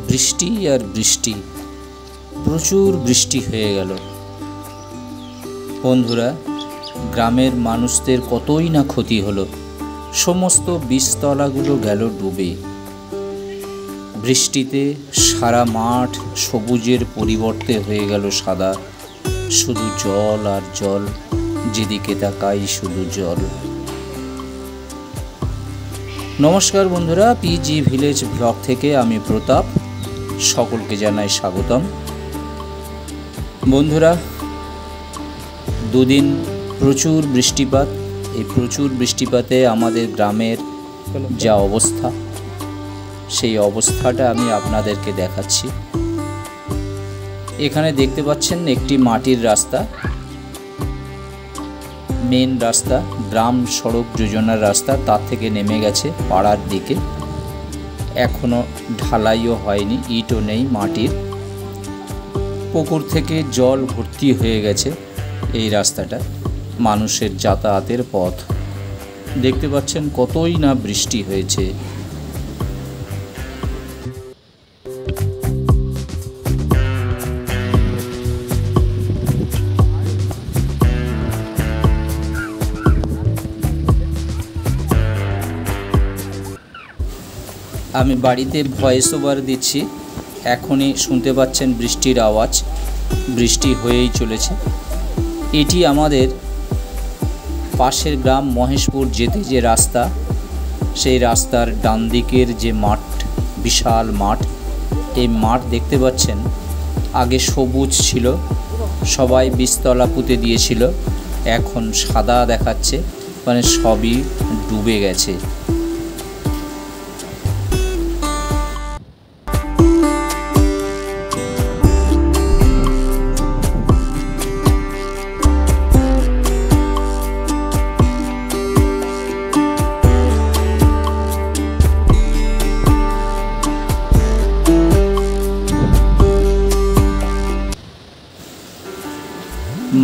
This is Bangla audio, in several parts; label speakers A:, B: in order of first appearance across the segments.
A: বৃষ্টি আর বৃষ্টি, প্রচুর বৃষ্টি হয়ে গেল। বন্ধুরা, গ্রামের মানুষদের কতই না ক্ষতি হলো। সমস্ত বীজতলাগুলো গেল ডুবে। বৃষ্টিতে সারা মাঠ সবুজের পরিবর্তে হয়ে গেল সাদা। শুধু জল আর জল, যেদিকে তাকাই শুধু জল। নমস্কার বন্ধুরা, পিজি ভিলেজ ব্লগ থেকে আমি প্রতাপ, সকলকে জানাই স্বাগতম। বন্ধুরা, দুদিন প্রচুর বৃষ্টিপাত। এই প্রচুর বৃষ্টিপাতে আমাদের গ্রামের যা অবস্থা, সেই অবস্থাটা আমি আপনাদেরকে দেখাচ্ছি। এখানে দেখতে পাচ্ছেন একটি মাটির রাস্তা, মেন রাস্তা, গ্রাম সড়ক যোজনার রাস্তা, তার থেকে নেমে গেছে পাড়ার দিকে। এখনো ঢালাইও হয়নি, ইটও নেই মাটির। পুকুর থেকে জল ভর্তি হয়ে গেছে এই রাস্তাটা, মানুষের যাতায়াতের পথ। দেখতে পাচ্ছেন কতই না বৃষ্টি হয়েছে। আমি বাড়িতে ভয়েস ওভার দিচ্ছি, এখনই শুনতে পাচ্ছেন বৃষ্টির আওয়াজ। বৃষ্টি হয়েই চলেছে। এটি আমাদের পাশের গ্রাম মহেশপুর যেতে যে রাস্তা, সেই রাস্তার ডান দিকের যে মাঠ, বিশাল মাঠ। এই মাঠ দেখতে পাচ্ছেন আগে সবুজ ছিল, সবাই বীজতলা পুঁতে দিয়েছিল, এখন সাদা দেখাচ্ছে, মানে সবই ডুবে গেছে।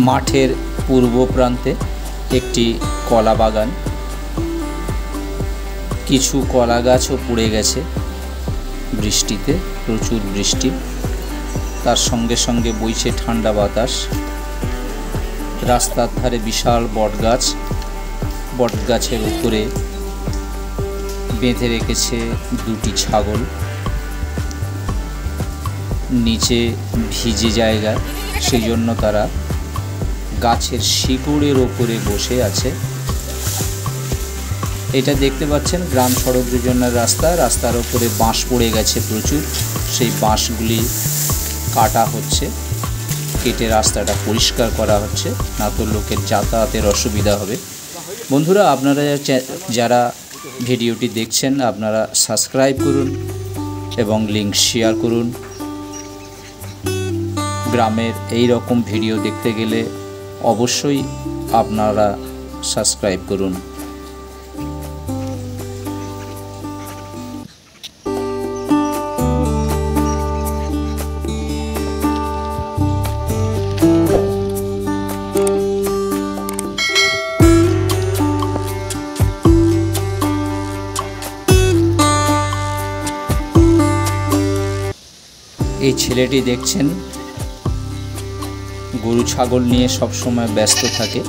A: মাঠের পূর্ব প্রান্তে একটি কলা বাগান, কিছু কলা গাছও পড়ে গেছে বৃষ্টিতে, প্রচুর বৃষ্টি। তার সঙ্গে সঙ্গে বইছে ঠান্ডা বাতাস। রাস্তার ধারে বিশাল বটগাছ, বটগাছের উপরে বেঁধে রেখেছে দুটি ছাগল। নিচে ভিজে জায়গা, সেই জন্য তারা গাছের শিকড়ের ওপরে বসে আছে। এটা দেখতে পাচ্ছেন গ্রাম সড়ক যোজনার রাস্তা। রাস্তার ওপরে বাঁশ পড়ে গেছে প্রচুর, সেই বাঁশগুলি কাটা হচ্ছে, কেটে রাস্তাটা পরিষ্কার করা হচ্ছে, না তো লোকের যাতায়াতের অসুবিধা হবে। বন্ধুরা, আপনারা যারা ভিডিওটি দেখছেন, আপনারা সাবস্ক্রাইব করুন এবং লিঙ্ক শেয়ার করুন। গ্রামের এই রকম ভিডিও দেখতে গেলে অবশ্যই আপনারা সাবস্ক্রাইব করুন। এই ছেলেটি দেখছেন গরু ছাগল নিয়ে সব সময় ব্যস্ত থাকে।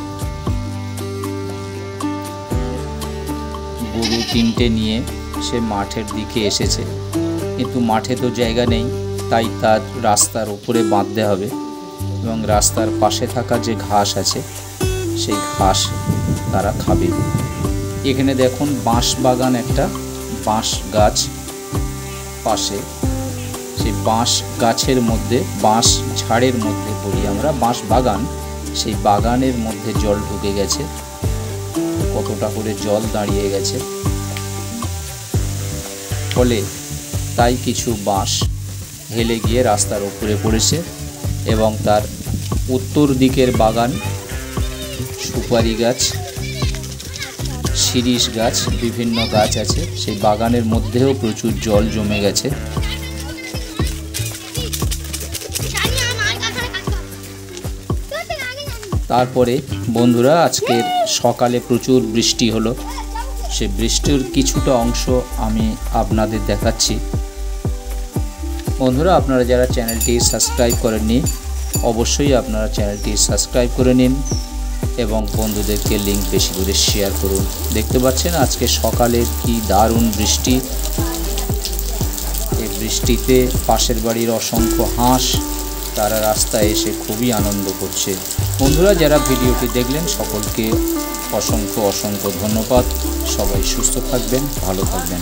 A: গরু তিনটে নিয়ে সে মাঠের দিকে এসেছে, কিন্তু মাঠে তো জায়গা নেই, তাই তার রাস্তার উপরে বাঁধতে হবে এবং রাস্তার পাশে থাকা যে ঘাস আছে সেই ঘাস তারা খাবে। এখানে দেখুন বাঁশ বাগান, একটা বাঁশ গাছ পাশে, সেই বাঁশ গাছের মধ্যে, বাঁশ ঝাড়ের মধ্যে বলি আমরা, বাঁশ বাগান, সেই বাগানের মধ্যে জল ঢুকে গেছে। কতটা করে জল দাঁড়িয়ে গেছে, ফলে তাই কিছু বাঁশ হেলে গিয়ে রাস্তার উপরে পড়েছে এবং তার উত্তর দিকের বাগান, সুপারি গাছ, শিরীষ গাছ, বিভিন্ন গাছ আছে, সেই বাগানের মধ্যেও প্রচুর জল জমে গেছে। তারপরে বন্ধুরা, আজকের সকালে প্রচুর বৃষ্টি হলো। সে বৃষ্টির কিছুটা অংশ আমি আপনাদের দেখাচ্ছি। বন্ধুরা, আপনারা যারা চ্যানেলটি সাবস্ক্রাইব করেননি অবশ্যই আপনারা চ্যানেলটি সাবস্ক্রাইব করে নিন এবং বন্ধুদেরকে লিঙ্ক বেশি করে শেয়ার করুন। দেখতে পাচ্ছেন আজকে সকালে কি দারুণ বৃষ্টি। এই বৃষ্টিতে পাশের বাড়ির অসংখ্য হাঁস তারা রাস্তায় এসে খুবই আনন্দ করছে। বন্ধুরা, যারা ভিডিওটি দেখলেন সকলকে অসংখ্য ধন্যবাদ। সবাই সুস্থ থাকবেন, ভালো থাকবেন।